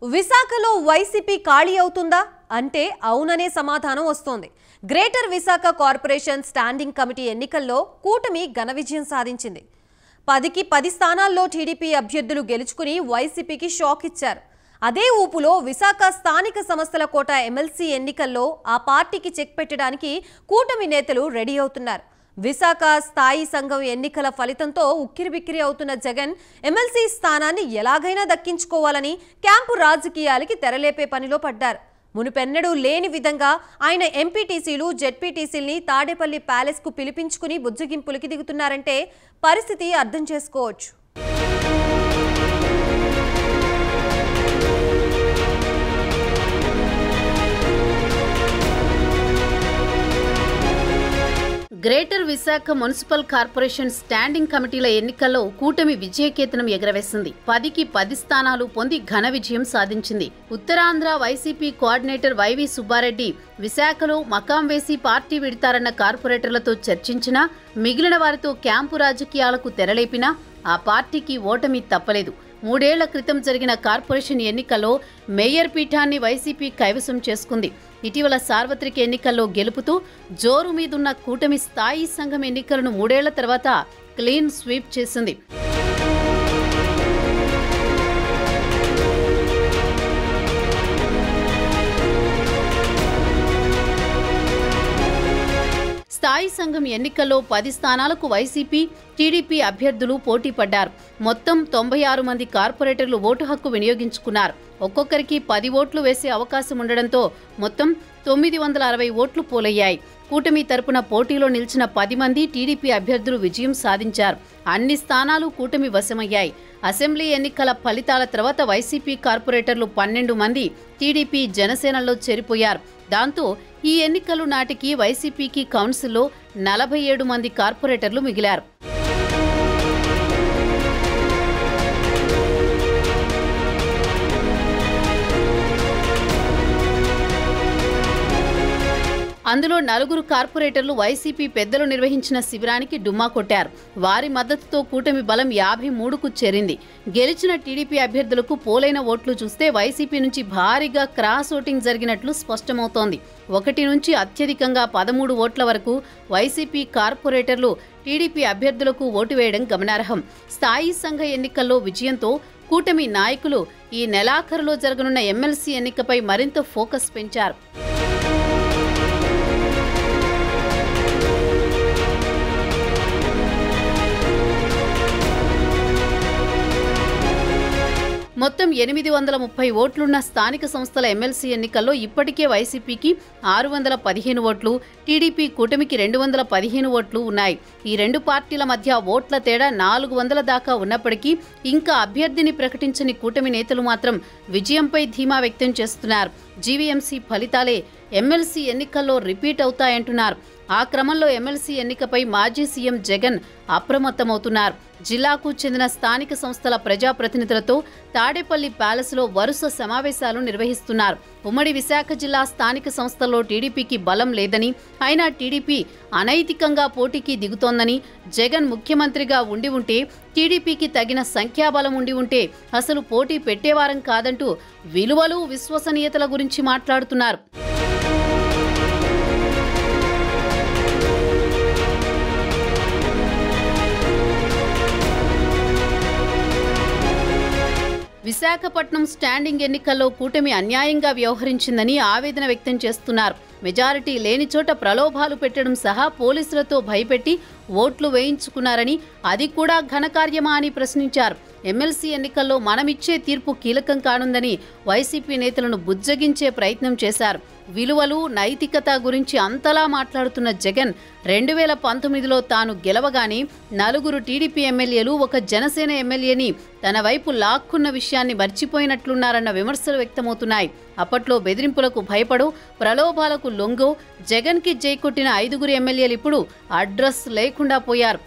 విశాఖలో వైసీపీ ఖాళీ అవుతుందా అంటే అవుననే సమాధానం వస్తోంది. Greater Visakha corporation standing committee ఎన్నికల్లో కూటమి ఘన విజయం సాధించింది. 10కి 10 స్థానాల్లో టీడీపీ అభ్యర్థులు గెలుచుకుని వైసీపీకి షాక్ ఇచ్చారు. అదే ఊపులో విశాఖ స్థానిక సంస్థల కోట ఎమ్మెల్సీ ఎన్నికల్లో ఆ పార్టీకి చెక్ పెట్టడానికి కూటమి నేతలు రెడీ అవుతున్నారు. విశాఖ స్థాయి సంఘం ఎన్నికల ఫలితంతో ఉక్కిరిబిక్కిరి అవుతున్న జగన్ ఎమ్మెల్సీ స్థానాన్ని ఎలాగైనా దక్కించుకోవాలని క్యాంపు రాజకీయాలకి తెరలేపే పనిలో పడ్డారు. మునుపెన్నడూ లేని విధంగా ఆయన ఎంపీటీసీలు జెడ్పీటీసీల్ని తాడేపల్లి ప్యాలెస్ కు పిలిపించుకుని బుజ్జగింపులకి దిగుతున్నారంటే పరిస్థితి అర్థం చేసుకోవచ్చు. Greater Visakha municipal corporation standing కమిటీల ఎన్నికల్లో కూటమి విజయకేతనం ఎగరవేసింది. 10కి 10 స్థానాలు పొంది ఘన విజయం సాధించింది. Uttarandhra YCP coordinator YV Subba Reddy విశాఖలో మకాం వేసి పార్టీ విడతారన్న కార్పొరేటర్లతో చర్చించినా, మిగిలిన వారితో క్యాంపు రాజకీయాలకు తెరలేపినా ఆ పార్టీకి ఓటమి తప్పలేదు. 3 ఏళ్ల క్రితం జరిగిన కార్పొరేషన్ ఎన్నికల్లో మేయర్ పీఠాన్ని వైసీపీ కైవసం చేసుకుంది. ఇటీవల సార్వత్రిక ఎన్నికల్లో గెలుపుతూ జోరు మీదున్న కూటమి స్థాయి సంఘం ఎన్నికలను 3 ఏళ్ల తర్వాత క్లీన్ స్వీప్ చేసింది. స్థాయి సంఘం ఎన్నికల్లో 10 స్థానాలకు వైసీపీ, టీడీపీ అభ్యర్థులు పోటీ పడ్డారు. మొత్తం 96 మంది కార్పొరేటర్లు ఓటు హక్కు వినియోగించుకున్నారు. ఒక్కొక్కరికి 10 ఓట్లు వేసే అవకాశం ఉండడంతో మొత్తం 960 ఓట్లు పోలయ్యాయి. కూటమి తరపున పోటీలో నిలిచిన 10 మంది టీడీపీ అభ్యర్థులు విజయం సాధించారు. అన్ని స్థానాలు కూటమి వశమయ్యాయి. అసెంబ్లీ ఎన్నికల ఫలితాల తర్వాత వైసీపీ కార్పొరేటర్లు 12 మంది టీడీపీ జనసేనలో చేరిపోయారు. దాంతో ఈ ఎన్నికలు నాటికి వైసీపీకి కౌన్సిల్లో 47 మంది కార్పొరేటర్లు మిగిలారు. అందులో 4 కార్పొరేటర్లు వైసీపీ పెద్దలు నిర్వహించిన శిబిరానికి డుమ్మా కొట్టారు. వారి మద్దతుతో కూటమి బలం 53కు చేరింది. గెలిచిన టీడీపీ అభ్యర్థులకు పోలైన ఓట్లు చూస్తే వైసీపీ నుంచి భారీగా క్రాస్ ఓటింగ్ జరిగినట్లు స్పష్టమవుతోంది. 1 నుంచి అత్యధికంగా 13 ఓట్ల వరకు వైసీపీ కార్పొరేటర్లు టీడీపీ అభ్యర్థులకు ఓటు వేయడం గమనార్హం. స్థాయి సంఘ ఎన్నికల్లో విజయంతో కూటమి నాయకులు ఈ నెలాఖరులో జరగనున్న ఎమ్మెల్సీ ఎన్నికపై మరింత ఫోకస్ పెంచారు. మొత్తం 830 ఓట్లున్న స్థానిక సంస్థల ఎమ్మెల్సీ ఎన్నికల్లో ఇప్పటికే వైసీపీకి 615 ఓట్లు, టీడీపీ కూటమికి 215 ఓట్లు ఉన్నాయి. ఈ 2 పార్టీల మధ్య ఓట్ల తేడా 400 దాకా ఉన్నప్పటికీ ఇంకా అభ్యర్థిని ప్రకటించని కూటమి నేతలు మాత్రం విజయంపై ధీమా వ్యక్తం చేస్తున్నారు. జీవీఎంసీ ఫలితాలే ఎమ్మెల్సీ ఎన్నికల్లో రిపీట్ అవుతాయంటున్నారు. ఆ క్రమంలో ఎమ్మెల్సీ ఎన్నికపై మాజీ సీఎం జగన్ అప్రమత్తమవుతున్నారు. జిల్లాకు చెందిన స్థానిక సంస్థల ప్రజాప్రతినిధులతో తాడేపల్లి ప్యాలెస్లో వరుస సమావేశాలు నిర్వహిస్తున్నారు. ఉమ్మడి విశాఖ జిల్లా స్థానిక సంస్థల్లో టీడీపీకి బలం లేదని, అయినా టీడీపీ అనైతికంగా పోటీకి దిగుతోందని, జగన్ ముఖ్యమంత్రిగా ఉండి ఉంటే, టీడీపీకి తగిన సంఖ్యాబలం ఉండి ఉంటే అసలు పోటీ పెట్టేవారం కాదంటూ విలువలు, విశ్వసనీయతల గురించి మాట్లాడుతున్నారు. విశాఖపట్నం స్టాండింగ్ ఎన్నికల్లో కూటమి అన్యాయంగా వ్యవహరించిందని ఆవేదన వ్యక్తం చేస్తున్నారు. మెజారిటీ లేని చోట ప్రలోభాలు పెట్టడం సహా పోలీసులతో భయపెట్టి ఓట్లు వేయించుకున్నారని, అది కూడా ఘనకార్యమా అని ప్రశ్నించారు. ఎమ్మెల్సీ ఎన్నికల్లో మనమిచ్చే తీర్పు కీలకం కానుందని వైసీపీ నేతలను బుజ్జగించే ప్రయత్నం చేశారు. విలువలు, నైతికత గురించి అంతలా మాట్లాడుతున్న జగన్ 2019లో తాను గెలవగానే 4 టీడీపీ ఎమ్మెల్యేలు, 1 జనసేన ఎమ్మెల్యేని తన వైపు లాక్కున్న విషయాన్ని మర్చిపోయినట్లున్నారన్న విమర్శలు వ్యక్తమవుతున్నాయి. అప్పట్లో బెదిరింపులకు భయపడో, ప్రలోభాలకు లొంగో జగన్కి జై కొట్టిన 5 ఎమ్మెల్యేలు ఇప్పుడు అడ్రస్ లేకుండా పోయారు.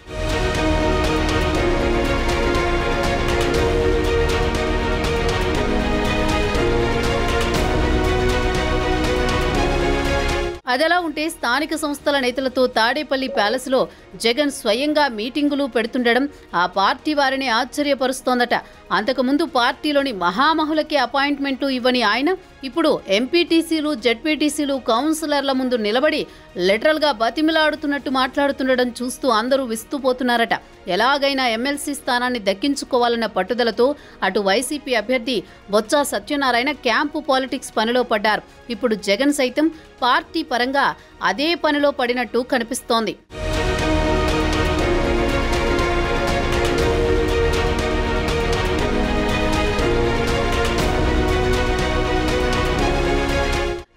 అదలా ఉంటే స్థానిక సంస్థల నేతలతో తాడేపల్లి ప్యాలెస్లో జగన్ స్వయంగా మీటింగులు పెడుతుండడం ఆ పార్టీ వారిని ఆశ్చర్యపరుస్తోందట. అంతకుముందు పార్టీలోని మహామహులకే అపాయింట్మెంట్లు ఇవ్వని ఆయన ఇప్పుడు ఎంపీటీసీలు, జెడ్పీటీసీలు, కౌన్సిలర్ల ముందు నిలబడి లిటరల్గా బతిమిలాడుతున్నట్టు మాట్లాడుతుండడం చూస్తూ అందరూ విస్తుపోతున్నారట. ఎలాగైనా ఎమ్మెల్సీ స్థానాన్ని దక్కించుకోవాలన్న పట్టుదలతో అటు వైసీపీ అభ్యర్థి బొత్స సత్యనారాయణ క్యాంపు పాలిటిక్స్ పనిలో పడ్డారు. ఇప్పుడు జగన్ సైతం పార్టీ పరంగా అదే పనిలో పడినట్టు కనిపిస్తోంది.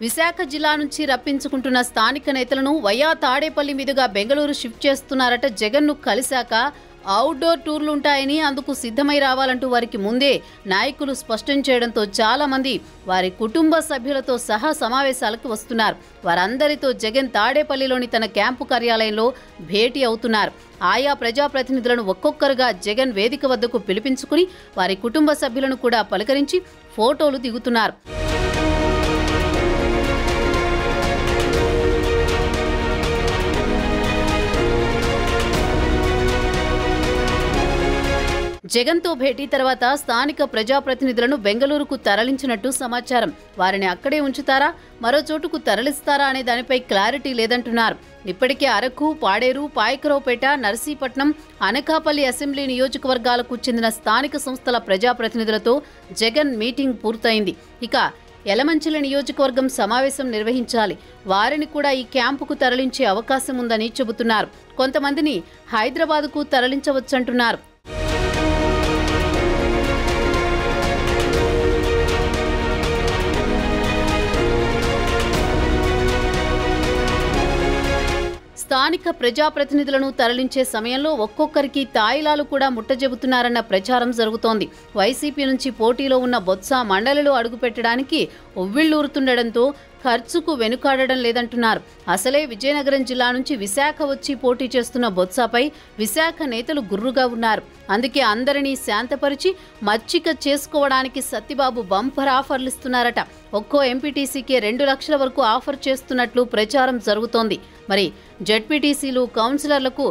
విశాఖ జిల్లా నుంచి రప్పించుకుంటున్న స్థానిక నేతలను వయా తాడేపల్లి మీదుగా బెంగళూరు షిఫ్ట్ చేస్తున్నారట. జగన్ను కలిశాక అవుట్డోర్ టూర్లుంటాయని, అందుకు సిద్ధమై రావాలంటూ వారికి ముందే నాయకులు స్పష్టం చేయడంతో చాలా మంది వారి కుటుంబ సభ్యులతో సహా సమావేశాలకు వస్తున్నారు. వారందరితో జగన్ తాడేపల్లిలోని తన క్యాంపు కార్యాలయంలో భేటీ అవుతున్నారు. ఆయా ప్రజాప్రతినిధులను ఒక్కొక్కరుగా జగన్ వేదిక వద్దకు పిలిపించుకుని వారి కుటుంబ సభ్యులను కూడా పలకరించి ఫోటోలు దిగుతున్నారు. జగన్తో భేటీ తర్వాత స్థానిక ప్రజాప్రతినిధులను బెంగళూరుకు తరలించినట్టు సమాచారం. వారిని అక్కడే ఉంచుతారా, మరో చోటుకు తరలిస్తారా అనే దానిపై క్లారిటీ లేదంటున్నారు. ఇప్పటికే అరకు, పాడేరు, పాయకరావుపేట, నర్సీపట్నం, అనకాపల్లి అసెంబ్లీ నియోజకవర్గాలకు చెందిన స్థానిక సంస్థల ప్రజాప్రతినిధులతో జగన్ మీటింగ్ పూర్తయింది. ఇక యలమంచిలి నియోజకవర్గం సమావేశం నిర్వహించాలి. వారిని కూడా ఈ క్యాంపుకు తరలించే అవకాశం ఉందని చెబుతున్నారు. కొంతమందిని హైదరాబాద్కు తరలించవచ్చంటున్నారు. స్థానిక ప్రజాప్రతినిధులను తరలించే సమయంలో ఒక్కొక్కరికి తాయిలాలు కూడా ముట్టజెబుతున్నారన్న ప్రచారం జరుగుతోంది. వైసీపీ నుంచి పోటీలో ఉన్న బొత్స మండలిలో అడుగుపెట్టడానికి ఉవ్విళ్లూరుతుండడంతో ఖర్చుకు వెనుకాడడం లేదంటున్నారు. అసలే విజయనగరం జిల్లా నుంచి విశాఖ వచ్చి పోటీ చేస్తున్న బొత్సపై విశాఖ నేతలు గుర్రుగా ఉన్నారు. అందుకే అందరినీ శాంతపరిచి మచ్చిక చేసుకోవడానికి సత్తిబాబు బంపర్ ఆఫర్లు ఇస్తున్నారట. ఒక్కో ఎంపీటీసీకి 2 లక్షల వరకు ఆఫర్ చేస్తున్నట్లు ప్రచారం జరుగుతోంది. మరి జెడ్పీటీసీలు, కౌన్సిలర్లకు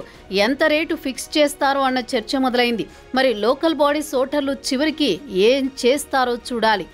ఎంత రేటు ఫిక్స్ చేస్తారో అన్న చర్చ మొదలైంది. మరి లోకల్ బాడీస్ ఓటర్లు చివరికి ఏం చేస్తారో చూడాలి.